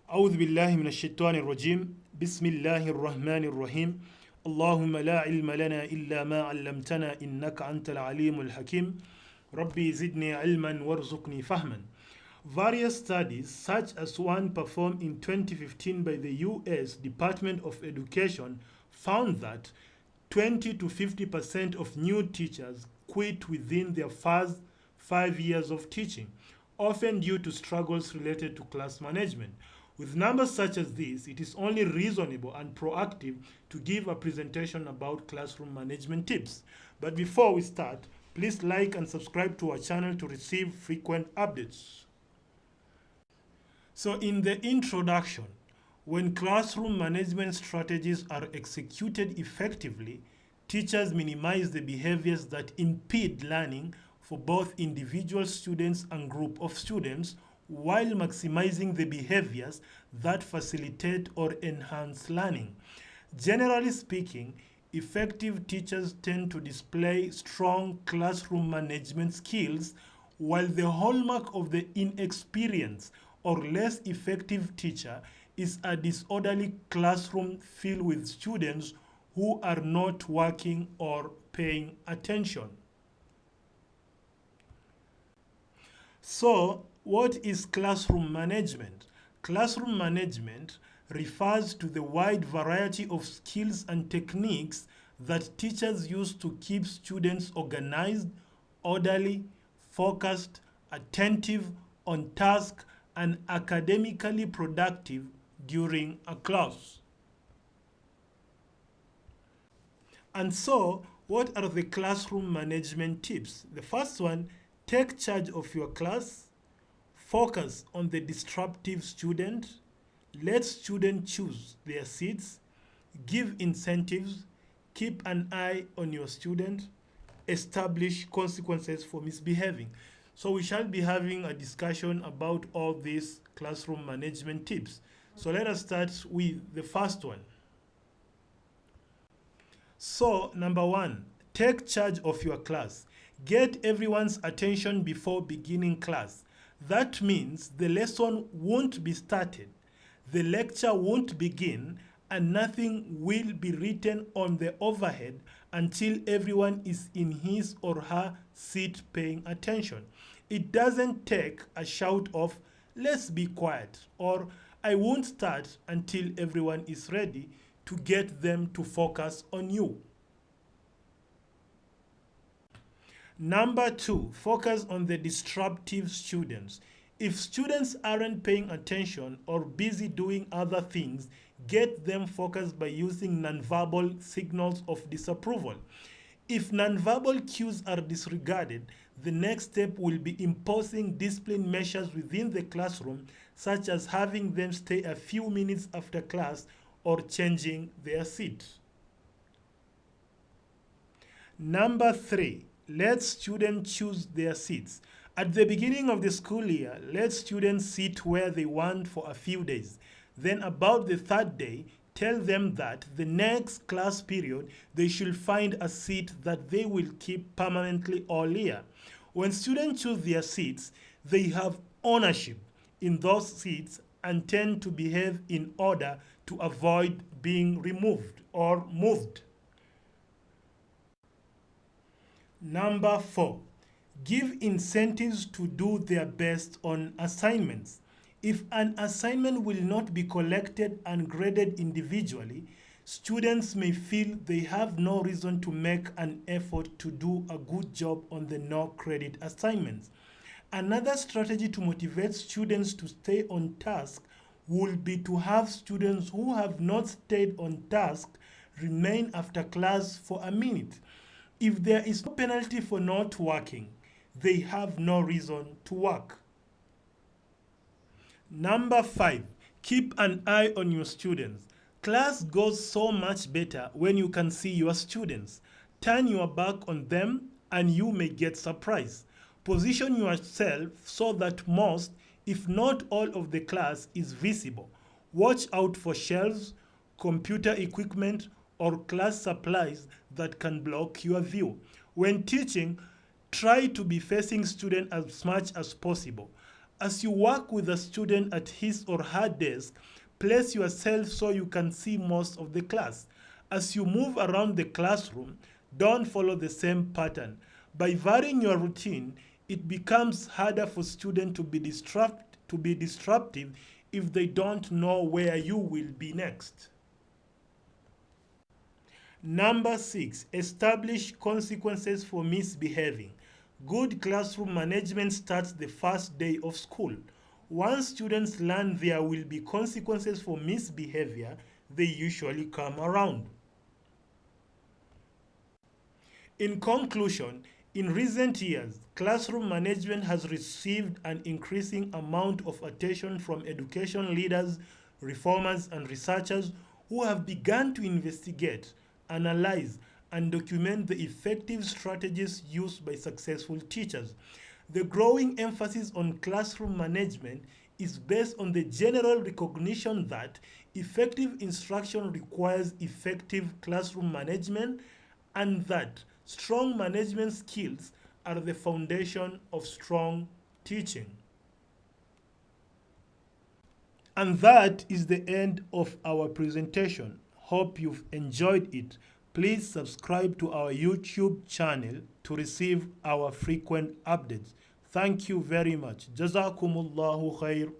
أعوذ بالله من الشيطان الرجيم بسم الله الرحمن الرحيم اللهم لا علم لنا إلا ما علمتنا إنك أنت العليم الحكيم ربي زدني علما وارزقني فهما. Various studies, such as one performed in 2015 by the US Department of Education, found that 20 to 50% of new teachers quit within their first 5 years of teaching, often due to struggles related to class management. With numbers such as this, it is only reasonable and proactive to give a presentation about classroom management tips. But before we start, please like and subscribe to our channel to receive frequent updates. So, in the introduction, when classroom management strategies are executed effectively, teachers minimize the behaviors that impede learning for both individual students and group of students while maximizing the behaviors that facilitate or enhance learning. Generally speaking, effective teachers tend to display strong classroom management skills, while the hallmark of the inexperienced or less effective teacher is a disorderly classroom filled with students who are not working or paying attention. So, what is classroom management? Classroom management refers to the wide variety of skills and techniques that teachers use to keep students organized, orderly, focused, attentive, on task, and academically productive during a class. And so, what are the classroom management tips? The first one, take charge of your class, focus on the disruptive student, let students choose their seats, give incentives, keep an eye on your student, establish consequences for misbehaving. So we shall be having a discussion about all these classroom management tips. So let us start with the first one. So, number one, take charge of your class. Get everyone's attention before beginning class. That means the lesson won't be started, the lecture won't begin, and nothing will be written on the overhead until everyone is in his or her seat paying attention. It doesn't take a shout of, let's be quiet, or I won't start until everyone is ready to get them to focus on you. Number two, focus on the disruptive students. If students aren't paying attention or busy doing other things, get them focused by using nonverbal signals of disapproval. If nonverbal cues are disregarded, the next step will be imposing discipline measures within the classroom, such as having them stay a few minutes after class or changing their seat. Number three, let students choose their seats. At the beginning of the school year, let students sit where they want for a few days. Then, about the third day, tell them that the next class period they should find a seat that they will keep permanently all year. When students choose their seats, they have ownership in those seats and tend to behave in order to avoid being removed or moved. Number four, give incentives to do their best on assignments. If an assignment will not be collected and graded individually, students may feel they have no reason to make an effort to do a good job on the no credit assignments. Another strategy to motivate students to stay on task would be to have students who have not stayed on task remain after class for a minute. If there is no penalty for not working, they have no reason to work. Number five, keep an eye on your students. Class goes so much better when you can see your students. Turn your back on them and you may get surprised. Position yourself so that most, if not all, of the class is visible. Watch out for shelves, computer equipment, or class supplies that can block your view. When teaching, try to be facing students as much as possible. As you work with a student at his or her desk, place yourself so you can see most of the class. As you move around the classroom, don't follow the same pattern. By varying your routine, it becomes harder for students to be disruptive if they don't know where you will be next. Number 6, establish consequences for misbehaving. Good classroom management starts the first day of school. Once students learn there will be consequences for misbehavior, they usually come around. In conclusion, in recent years, classroom management has received an increasing amount of attention from education leaders, reformers, and researchers who have begun to investigate, analyze, and document the effective strategies used by successful teachers. The growing emphasis on classroom management is based on the general recognition that effective instruction requires effective classroom management and that strong management skills are the foundation of strong teaching. And that is the end of our presentation. Hope you've enjoyed it. Please subscribe to our YouTube channel to receive our frequent updates. Thank you very much. Jazakumullahu khair.